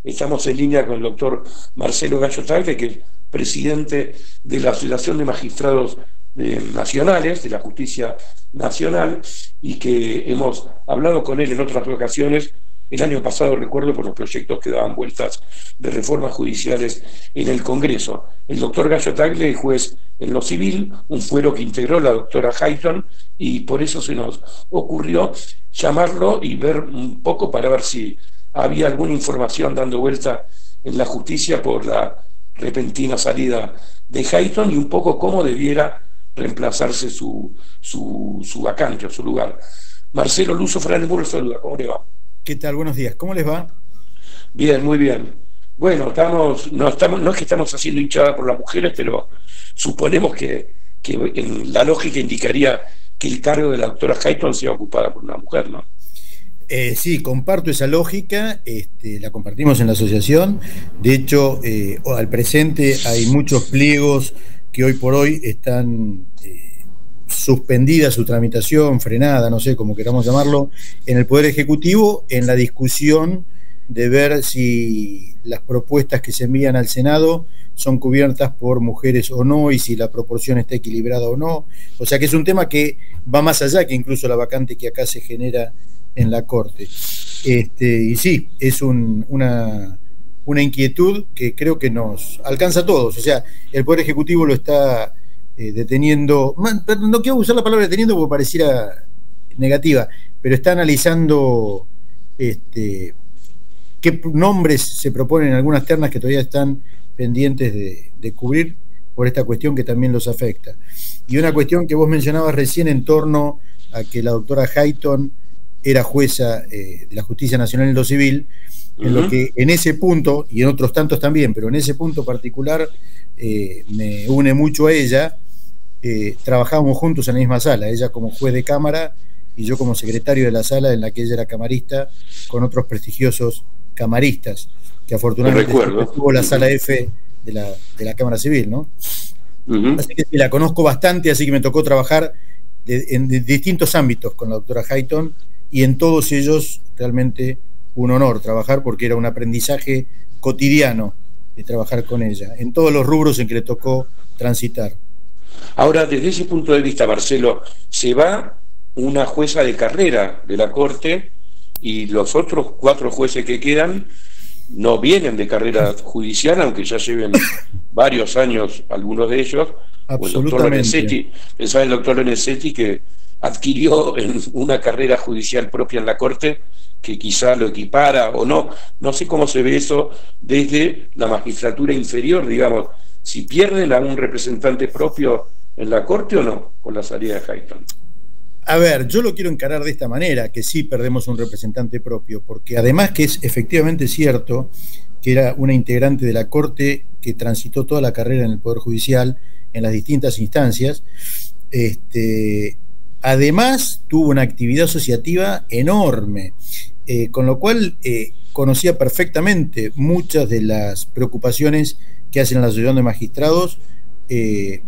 Estamos en línea con el doctor Marcelo Gallo Tagle, que es presidente de la Asociación de Magistrados Nacionales, de la Justicia Nacional, y que hemos hablado con él en otras ocasiones. El año pasado, recuerdo, por los proyectos que daban vueltas de reformas judiciales en el Congreso. El doctor Gallo Tagle es juez en lo civil, un fuero que integró la doctora Hayton, y por eso se nos ocurrió llamarlo y ver un poco para ver si había alguna información dando vuelta en la justicia por la repentina salida de Hayton y un poco cómo debiera reemplazarse su vacante o su lugar. Marcelo Luzo Fernández, lo saluda, ¿cómo le va? ¿Qué tal? Buenos días, ¿cómo les va? Bien, muy bien. Bueno, no es que estamos haciendo hinchada por las mujeres, pero suponemos que en la lógica indicaría que el cargo de la doctora Hayton sea ocupada por una mujer, ¿no? Sí, comparto esa lógica, la compartimos en la asociación. De hecho, al presente hay muchos pliegos que hoy por hoy están suspendida su tramitación, frenada, no sé cómo queramos llamarlo, en el Poder Ejecutivo, en la discusión de ver si las propuestas que se envían al Senado son cubiertas por mujeres o no, y si la proporción está equilibrada o no. O sea que es un tema que va más allá que incluso la vacante que acá se genera en la Corte. Y sí, es una inquietud que creo que nos alcanza a todos. O sea, el Poder Ejecutivo lo está deteniendo, no quiero usar la palabra deteniendo porque pareciera negativa, pero está analizando qué nombres se proponen en algunas ternas que todavía están pendientes de cubrir por esta cuestión que también los afecta. Y una cuestión que vos mencionabas recién en torno a que la doctora Hayton era jueza de la Justicia Nacional en lo civil, en lo que en ese punto, y en otros tantos también, pero en ese punto particular me une mucho a ella. Trabajábamos juntos en la misma sala, ella como juez de cámara y yo como secretario de la sala en la que ella era camarista, con otros prestigiosos camaristas, que afortunadamente tuvo la sala F de la Cámara Civil, ¿no? Así que la conozco bastante, así que me tocó trabajar en distintos ámbitos con la doctora Hayton, y en todos ellos realmente un honor trabajar, porque era un aprendizaje cotidiano de trabajar con ella, en todos los rubros en que le tocó transitar. Ahora, desde ese punto de vista, Marcelo, se va una jueza de carrera de la Corte y los otros 4 jueces que quedan no vienen de carrera judicial, aunque ya lleven varios años algunos de ellos. Absolutamente. Pensaba el doctor Lorenzetti, que adquirió una carrera judicial propia en la Corte, que quizá lo equipara o no. No sé cómo se ve eso desde la magistratura inferior, digamos, si pierden a un representante propio en la Corte o no, con la salida de Hayton. A ver, yo lo quiero encarar de esta manera, que sí perdemos un representante propio, porque además que es efectivamente cierto que era una integrante de la Corte que transitó toda la carrera en el Poder Judicial, en las distintas instancias, además tuvo una actividad asociativa enorme, con lo cual conocía perfectamente muchas de las preocupaciones que hacen la Asociación de Magistrados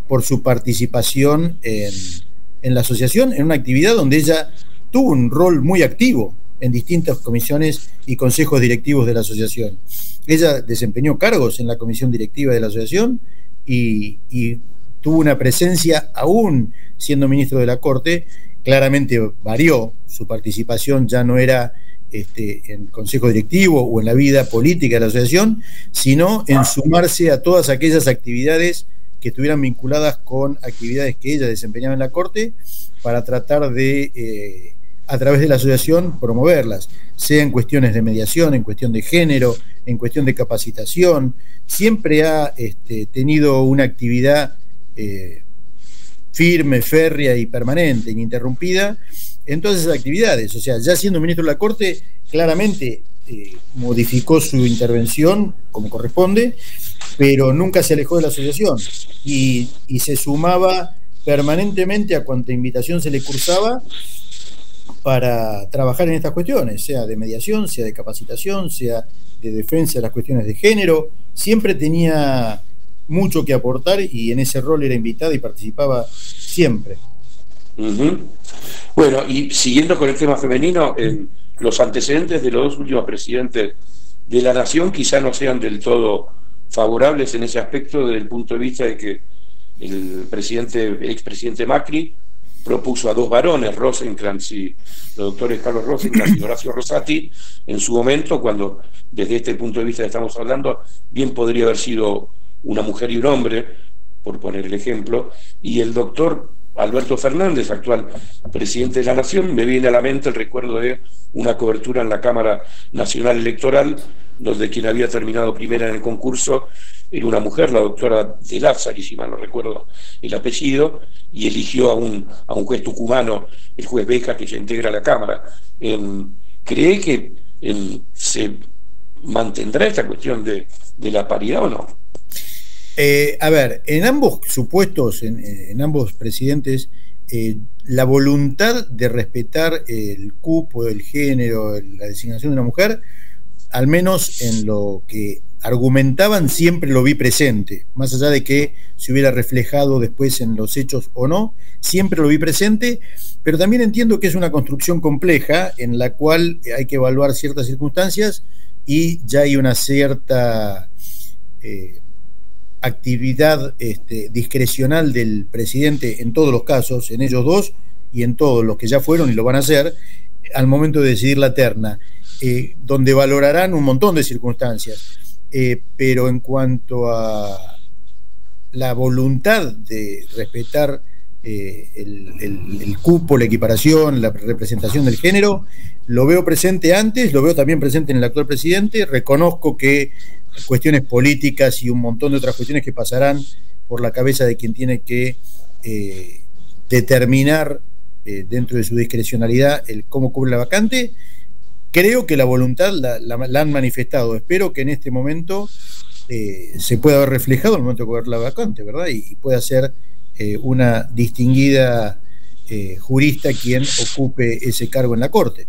por su participación en la asociación, en una actividad donde ella tuvo un rol muy activo en distintas comisiones y consejos directivos de la asociación. Ella desempeñó cargos en la comisión directiva de la asociación y tuvo una presencia, aún siendo ministro de la Corte. Claramente varió su participación, ya no era en consejo directivo o en la vida política de la asociación, sino en sumarse a todas aquellas actividades que estuvieran vinculadas con actividades que ella desempeñaba en la Corte, para tratar de, a través de la asociación, promoverlas, sea en cuestiones de mediación, en cuestión de género, en cuestión de capacitación. Siempre ha tenido una actividad firme, férrea y permanente, ininterrumpida, en todas esas actividades. O sea, ya siendo ministro de la Corte, claramente modificó su intervención como corresponde, pero nunca se alejó de la asociación y se sumaba permanentemente a cuanta invitación se le cursaba para trabajar en estas cuestiones, sea de mediación, sea de capacitación, sea de defensa de las cuestiones de género. Siempre tenía mucho que aportar y en ese rol era invitada y participaba siempre. Bueno, y siguiendo con el tema femenino, los antecedentes de los 2 últimos presidentes de la Nación quizá no sean del todo favorables en ese aspecto, desde el punto de vista de que el expresidente Macri propuso a dos varones, Rosenkrantz y los doctores Carlos Rosenkrantz y Horacio Rosati, en su momento, cuando desde este punto de vista estamos hablando, bien podría haber sido una mujer y un hombre, por poner el ejemplo, y el doctor Alberto Fernández, actual presidente de la Nación, me viene a la mente el recuerdo de una cobertura en la Cámara Nacional Electoral, donde quien había terminado primera en el concurso era una mujer, la doctora de Lázari, si mal no recuerdo el apellido, y eligió a un juez tucumano, el juez Beca, que ya integra la Cámara. ¿Cree que se mantendrá esta cuestión de la paridad o no? A ver, en ambos supuestos, en ambos presidentes, la voluntad de respetar el cupo, el género, la designación de una mujer, al menos en lo que argumentaban, siempre lo vi presente, más allá de que se hubiera reflejado después en los hechos o no, siempre lo vi presente, pero también entiendo que es una construcción compleja en la cual hay que evaluar ciertas circunstancias y ya hay una cierta actividad discrecional del presidente en todos los casos, en ellos dos y en todos los que ya fueron y lo van a hacer, al momento de decidir la terna, donde valorarán un montón de circunstancias. Pero en cuanto a la voluntad de respetar el cupo, la equiparación, la representación del género, lo veo presente antes, lo veo también presente en el actual presidente. Reconozco que cuestiones políticas y un montón de otras cuestiones que pasarán por la cabeza de quien tiene que determinar dentro de su discrecionalidad el cómo cubre la vacante. Creo que la voluntad la han manifestado. Espero que en este momento se pueda ver reflejado en el momento de cubrir la vacante, ¿verdad? Y pueda ser una distinguida jurista quien ocupe ese cargo en la Corte.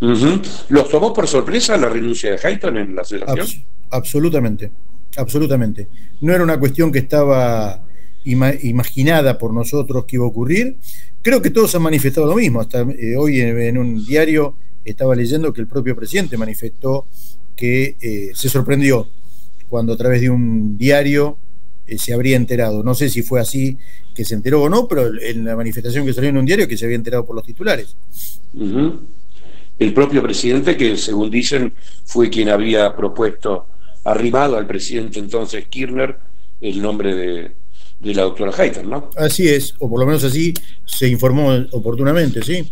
¿Los tomó por sorpresa la renuncia de Hayton en la asociación? Absolutamente, absolutamente. No era una cuestión que estaba imaginada por nosotros que iba a ocurrir. Creo que todos han manifestado lo mismo. Hasta hoy en un diario estaba leyendo que el propio presidente manifestó que se sorprendió cuando a través de un diario se habría enterado. No sé si fue así que se enteró o no, pero en la manifestación que salió en un diario que se había enterado por los titulares. El propio presidente, que según dicen fue quien había propuesto, arrimado al presidente entonces Kirchner, el nombre de la doctora Hayton, ¿no? Así es, o por lo menos así se informó oportunamente, ¿sí?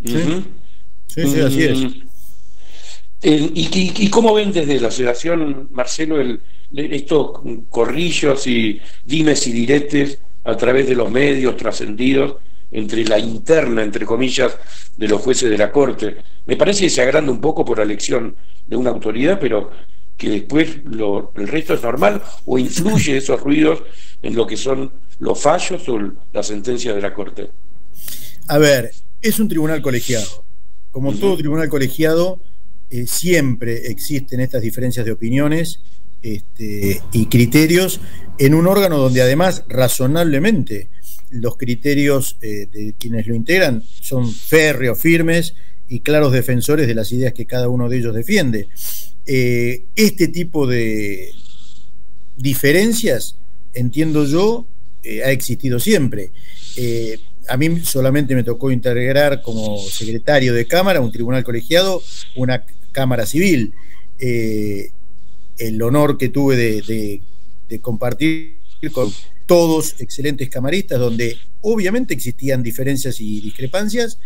Sí, así es. ¿Y cómo ven desde la asociación, Marcelo, estos corrillos y dimes y diretes a través de los medios trascendidos entre la interna, entre comillas, de los jueces de la Corte? Me parece que se agranda un poco por la elección de una autoridad, pero que después el resto es normal, o influye esos ruidos en lo que son los fallos o las sentencias de la Corte. A ver, es un tribunal colegiado. Como todo tribunal colegiado, siempre existen estas diferencias de opiniones y criterios en un órgano donde además razonablemente los criterios de quienes lo integran son férreos, firmes y claros defensores de las ideas que cada uno de ellos defiende. Este tipo de diferencias, entiendo yo, ha existido siempre. A mí solamente me tocó integrar como secretario de Cámara un tribunal colegiado, una Cámara Civil. El honor que tuve de compartir con todos excelentes camaristas, donde obviamente existían diferencias y discrepancias,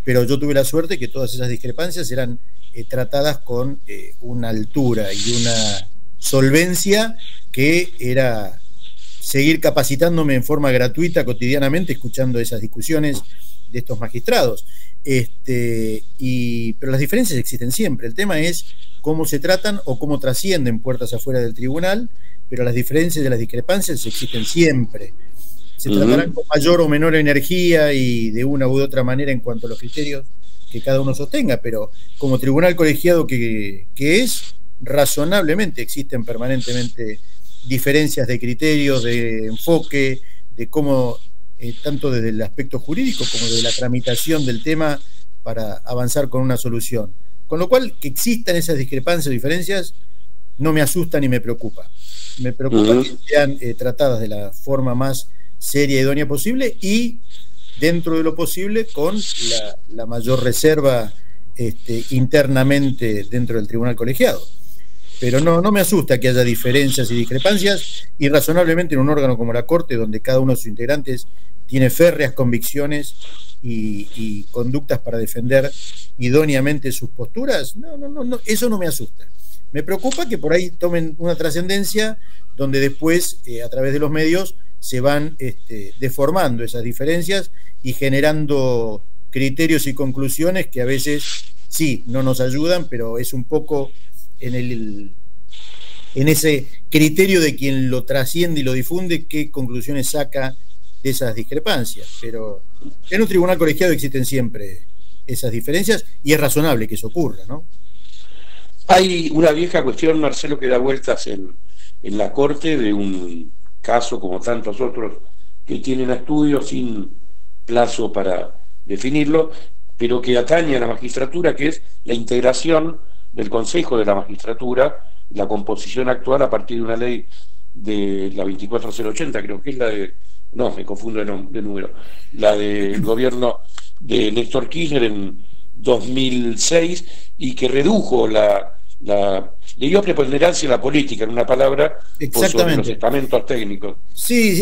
pero yo tuve la suerte que todas esas discrepancias eran tratadas con una altura y una solvencia que era seguir capacitándome en forma gratuita cotidianamente, escuchando esas discusiones de estos magistrados. Pero las diferencias existen siempre. El tema es cómo se tratan o cómo trascienden puertas afuera del tribunal, pero las diferencias y las discrepancias existen siempre. Se tratarán con mayor o menor energía y de una u otra manera en cuanto a los criterios que cada uno sostenga, pero como tribunal colegiado que es, razonablemente existen permanentemente diferencias de criterios, de enfoque, de cómo, tanto desde el aspecto jurídico como de la tramitación del tema para avanzar con una solución. Con lo cual, que existan esas discrepancias o diferencias no me asusta ni me preocupa. Me preocupa que sean tratadas de la forma más seria y idónea posible y, dentro de lo posible, con la mayor reserva internamente dentro del tribunal colegiado. Pero no me asusta que haya diferencias y discrepancias, y razonablemente en un órgano como la Corte, donde cada uno de sus integrantes tiene férreas convicciones y conductas para defender idóneamente sus posturas, no, eso no me asusta. Me preocupa que por ahí tomen una trascendencia donde después, a través de los medios, se van deformando esas diferencias y generando criterios y conclusiones que a veces sí, no nos ayudan, pero es un poco en ese criterio de quien lo trasciende y lo difunde, qué conclusiones saca de esas discrepancias. Pero en un tribunal colegiado existen siempre esas diferencias y es razonable que eso ocurra, ¿no? Hay una vieja cuestión, Marcelo, que da vueltas en la Corte de un caso como tantos otros que tienen estudios sin plazo para definirlo, pero que atañe a la magistratura, que es la integración del Consejo de la Magistratura, la composición actual a partir de una ley de la 24080, creo que es la de... No, me confundo de número. La del gobierno de Néstor Kirchner en 2006 y que redujo le dio preponderancia a la política, en una palabra, por sobre los estamentos técnicos. Sí,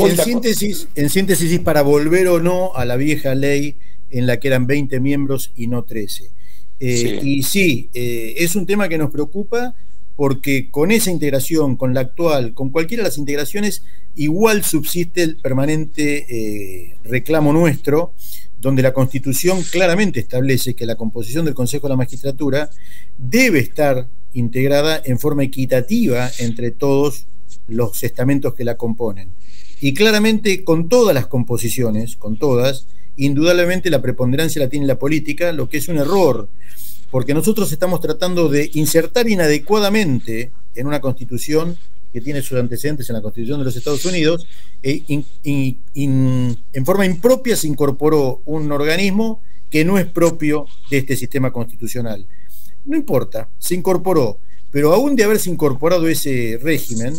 en síntesis, para volver o no a la vieja ley en la que eran 20 miembros y no 13. Sí. Y sí, es un tema que nos preocupa porque con esa integración, con la actual, con cualquiera de las integraciones, igual subsiste el permanente reclamo nuestro, donde la Constitución claramente establece que la composición del Consejo de la Magistratura debe estar integrada en forma equitativa entre todos los estamentos que la componen. Y claramente con todas las composiciones, con todas, indudablemente la preponderancia la tiene la política, lo que es un error, porque nosotros estamos tratando de insertar inadecuadamente en una Constitución que tiene sus antecedentes en la Constitución de los Estados Unidos, en forma impropia se incorporó un organismo que no es propio de este sistema constitucional. No importa, se incorporó, pero aún de haberse incorporado ese régimen,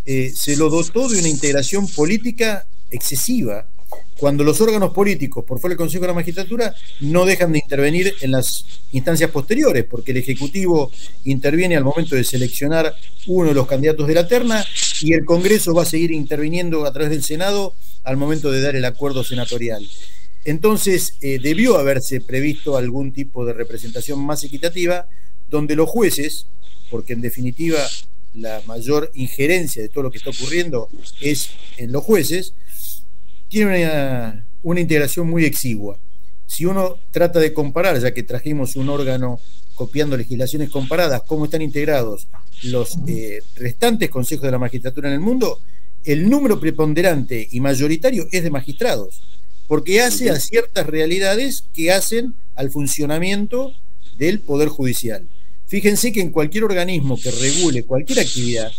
se lo dotó de una integración política excesiva, cuando los órganos políticos, por fuera del Consejo de la Magistratura, no dejan de intervenir en las instancias posteriores, porque el Ejecutivo interviene al momento de seleccionar uno de los candidatos de la terna y el Congreso va a seguir interviniendo a través del Senado al momento de dar el acuerdo senatorial. Entonces, debió haberse previsto algún tipo de representación más equitativa, donde los jueces, porque en definitiva la mayor injerencia de todo lo que está ocurriendo es en los jueces, tiene una integración muy exigua. Si uno trata de comparar, ya que trajimos un órgano copiando legislaciones comparadas, cómo están integrados los restantes consejos de la magistratura en el mundo, el número preponderante y mayoritario es de magistrados, porque hace a ciertas realidades que hacen al funcionamiento del Poder Judicial. Fíjense que en cualquier organismo que regule cualquier actividad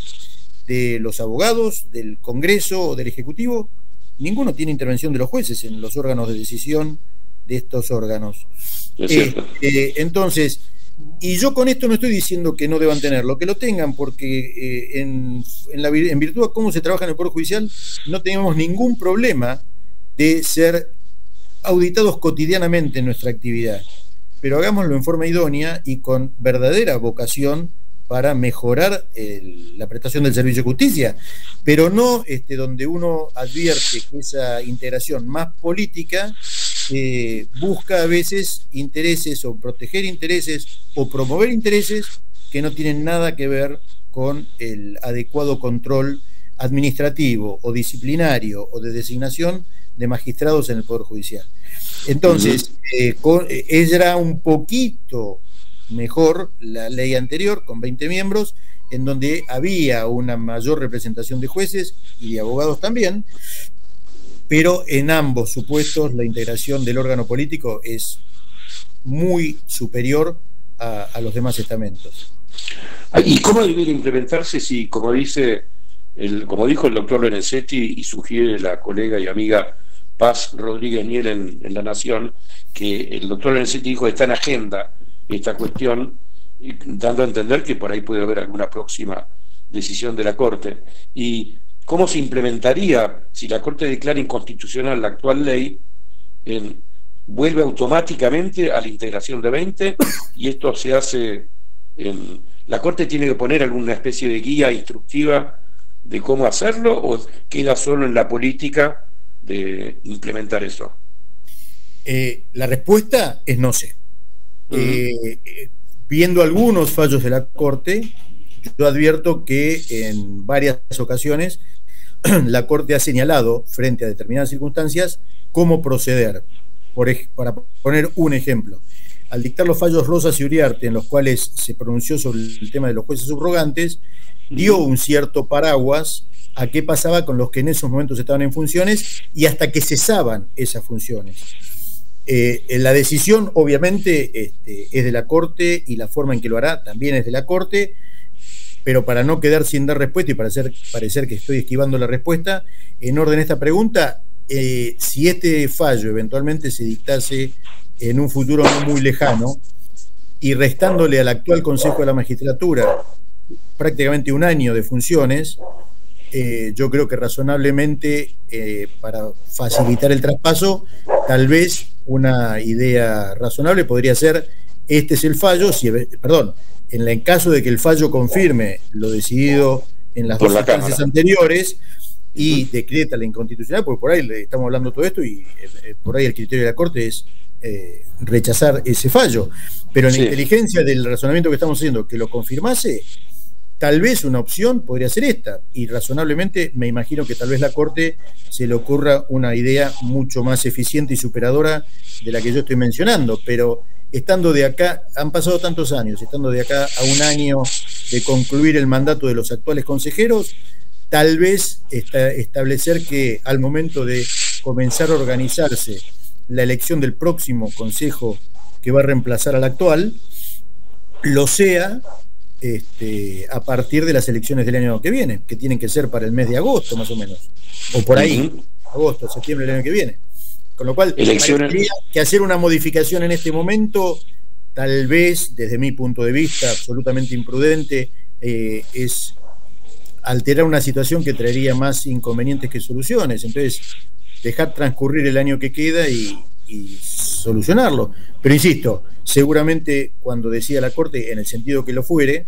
de los abogados, del Congreso o del Ejecutivo, ninguno tiene intervención de los jueces en los órganos de decisión de estos órganos. Entonces, y yo con esto no estoy diciendo que no deban tenerlo, que lo tengan, porque en virtud de cómo se trabaja en el Poder Judicial, no tenemos ningún problema de ser auditados cotidianamente en nuestra actividad, pero hagámoslo en forma idónea y con verdadera vocación para mejorar la prestación del servicio de justicia, pero no donde uno advierte que esa integración más política busca a veces intereses o proteger intereses o promover intereses que no tienen nada que ver con el adecuado control administrativo o disciplinario o de designación de magistrados en el Poder Judicial. Entonces, era un poquito mejor la ley anterior, con 20 miembros, en donde había una mayor representación de jueces y de abogados también, pero en ambos supuestos la integración del órgano político es muy superior a los demás estamentos. ¿Y cómo debería implementarse si, como dijo el doctor Lorenzetti y sugiere la colega y amiga Paz Rodríguez Niel en La Nación, que el doctor Lorenzetti dijo está en agenda esta cuestión, dando a entender que por ahí puede haber alguna próxima decisión de la Corte. ¿Y cómo se implementaría si la Corte declara inconstitucional la actual ley? Vuelve automáticamente a la integración de 20 y esto se hace ¿la Corte tiene que poner alguna especie de guía instructiva de cómo hacerlo o queda solo en la política de implementar eso? La respuesta es no sé. Viendo algunos fallos de la Corte, yo advierto que en varias ocasiones la Corte ha señalado frente a determinadas circunstancias cómo proceder. Para poner un ejemplo, al dictar los fallos Rosas y Uriarte, en los cuales se pronunció sobre el tema de los jueces subrogantes, dio un cierto paraguas a qué pasaba con los que en esos momentos estaban en funciones y hasta que cesaban esas funciones. La decisión obviamente es de la Corte y la forma en que lo hará también es de la Corte, pero para no quedar sin dar respuesta y para parecer que estoy esquivando la respuesta, en orden a esta pregunta, si este fallo eventualmente se dictase en un futuro no muy lejano y restándole al actual Consejo de la Magistratura prácticamente un año de funciones, yo creo que razonablemente para facilitar el traspaso, tal vez una idea razonable podría ser: este es el fallo, en el caso de que el fallo confirme lo decidido en las dos instancias anteriores y decreta la inconstitucionalidad, porque por ahí le estamos hablando todo esto y por ahí el criterio de la Corte es rechazar ese fallo, pero en la inteligencia del razonamiento que estamos haciendo, que lo confirmase, tal vez una opción podría ser esta, y razonablemente me imagino que tal vez la Corte se le ocurra una idea mucho más eficiente y superadora de la que yo estoy mencionando, pero estando de acá, han pasado tantos años, estando de acá a un año de concluir el mandato de los actuales consejeros, tal vez establecer que al momento de comenzar a organizarse la elección del próximo consejo que va a reemplazar al actual, lo sea a partir de las elecciones del año que viene, que tienen que ser para el mes de agosto más o menos, o por ahí, agosto, septiembre del año que viene. Con lo cual, tendría que hacer una modificación en este momento, tal vez, desde mi punto de vista, absolutamente imprudente, es alterar una situación que traería más inconvenientes que soluciones. Entonces, dejar transcurrir el año que queda y solucionarlo. Pero insisto, seguramente cuando decida la Corte, en el sentido que lo fuere,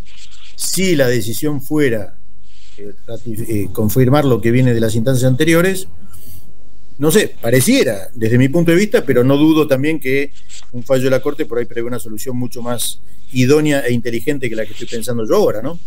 si la decisión fuera confirmar lo que viene de las instancias anteriores, no sé, pareciera, desde mi punto de vista, pero no dudo también que un fallo de la Corte por ahí prevé una solución mucho más idónea e inteligente que la que estoy pensando yo ahora, ¿no?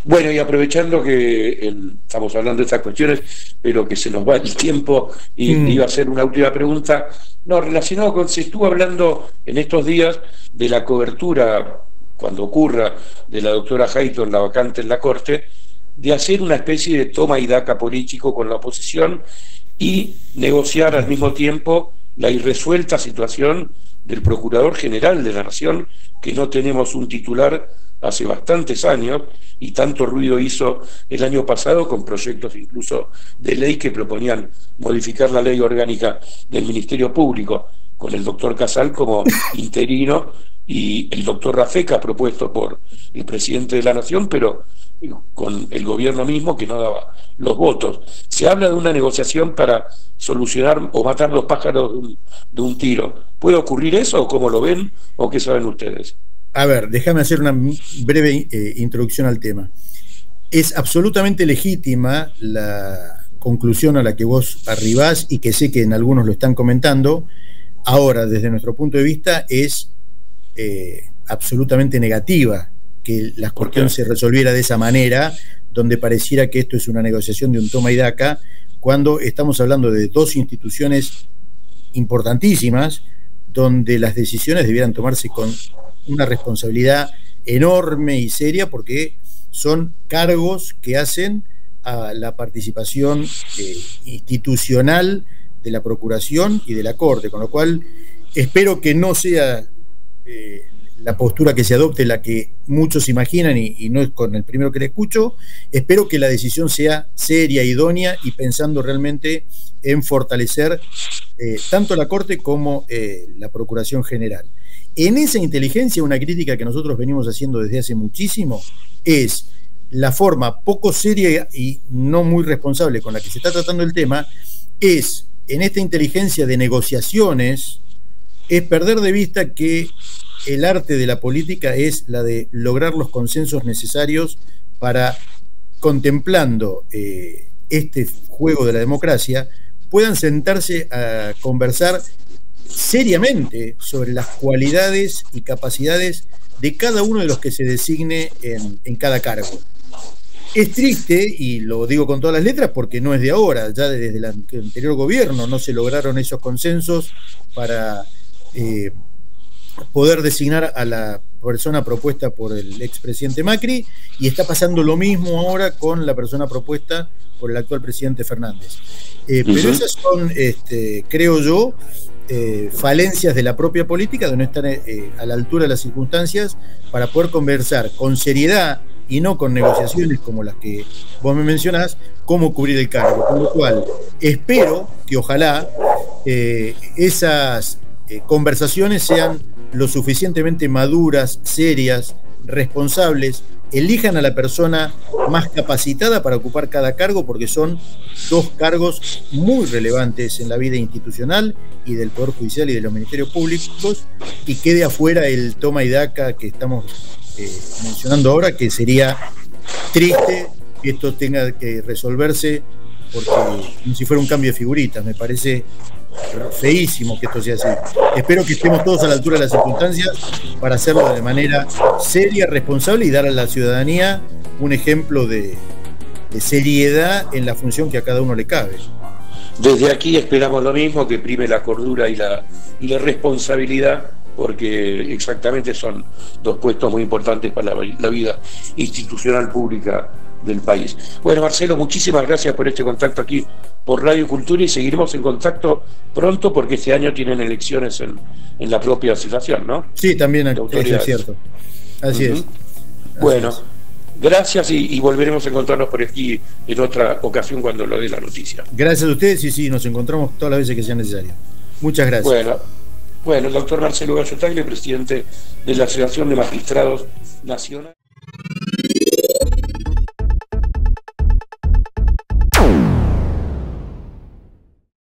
Bueno, y aprovechando que estamos hablando de estas cuestiones, pero que se nos va el tiempo y iba a hacer una última pregunta, relacionado con, se estuvo hablando en estos días de la cobertura, cuando ocurra, de la doctora Hayton, la vacante en la Corte, de hacer una especie de toma y daca político con la oposición y negociar al mismo tiempo la irresuelta situación del Procurador General de la Nación, que no tenemos un titular hace bastantes años, y tanto ruido hizo el año pasado con proyectos incluso de ley que proponían modificar la ley orgánica del Ministerio Público, con el doctor Casal como interino y el doctor Rafeca propuesto por el presidente de la Nación, pero con el gobierno mismo que no daba los votos. Se habla de una negociación para solucionar o matar los pájaros de un tiro. ¿Puede ocurrir eso o cómo lo ven o qué saben ustedes? A ver, déjame hacer una breve introducción al tema. Es absolutamente legítima la conclusión a la que vos arribás y que sé que en algunos lo están comentando. Ahora, desde nuestro punto de vista, es absolutamente negativa que la cuestión se resolviera de esa manera, donde pareciera que esto es una negociación de un toma y daca, cuando estamos hablando de dos instituciones importantísimas, donde las decisiones debieran tomarse con una responsabilidad enorme y seria, porque son cargos que hacen a la participación institucional de la Procuración y de la Corte, con lo cual espero que no sea la postura que se adopte la que muchos imaginan, y no es con el primero que le escucho. Espero que la decisión sea seria, idónea y pensando realmente en fortalecer tanto la Corte como la Procuración General. En esa inteligencia, una crítica que nosotros venimos haciendo desde hace muchísimo es la forma poco seria y no muy responsable con la que se está tratando el tema, es en esta inteligencia de negociaciones, es perder de vista que el arte de la política es la de lograr los consensos necesarios para, contemplando este juego de la democracia, puedan sentarse a conversar seriamente sobre las cualidades y capacidades de cada uno de los que se designe en cada cargo. Es triste, y lo digo con todas las letras, porque no es de ahora, ya desde el anterior gobierno no se lograron esos consensos para poder designar a la persona propuesta por el expresidente Macri, y está pasando lo mismo ahora con la persona propuesta por el actual presidente Fernández. Pero esas son, creo yo, falencias de la propia política, de no estar a la altura de las circunstancias para poder conversar con seriedad y no con negociaciones como las que vos me mencionás, cómo cubrir el cargo. Con lo cual, espero que ojalá esas conversaciones sean lo suficientemente maduras, serias, responsables, elijan a la persona más capacitada para ocupar cada cargo, porque son dos cargos muy relevantes en la vida institucional y del Poder Judicial y de los ministerios públicos, y quede afuera el toma y daca que estamos mencionando ahora, que sería triste que esto tenga que resolverse porque como si fuera un cambio de figuritas. Me parece feísimo que esto sea así. Espero que estemos todos a la altura de las circunstancias para hacerlo de manera seria, responsable, y dar a la ciudadanía un ejemplo de seriedad en la función que a cada uno le cabe. Desde aquí esperamos lo mismo, que prime la cordura y la responsabilidad, porque exactamente son dos puestos muy importantes para la vida institucional pública del país. Bueno, Marcelo, muchísimas gracias por este contacto aquí por Radio Cultura, y seguiremos en contacto pronto, porque este año tienen elecciones en la propia asociación, ¿no? Sí, también eso es cierto. Así es. Bueno, gracias, y volveremos a encontrarnos por aquí en otra ocasión cuando lo dé la noticia. Gracias a ustedes, y sí, nos encontramos todas las veces que sea necesario. Muchas gracias. Bueno, el doctor Marcelo Gallo Tagle, presidente de la Asociación de Magistrados Nacionales.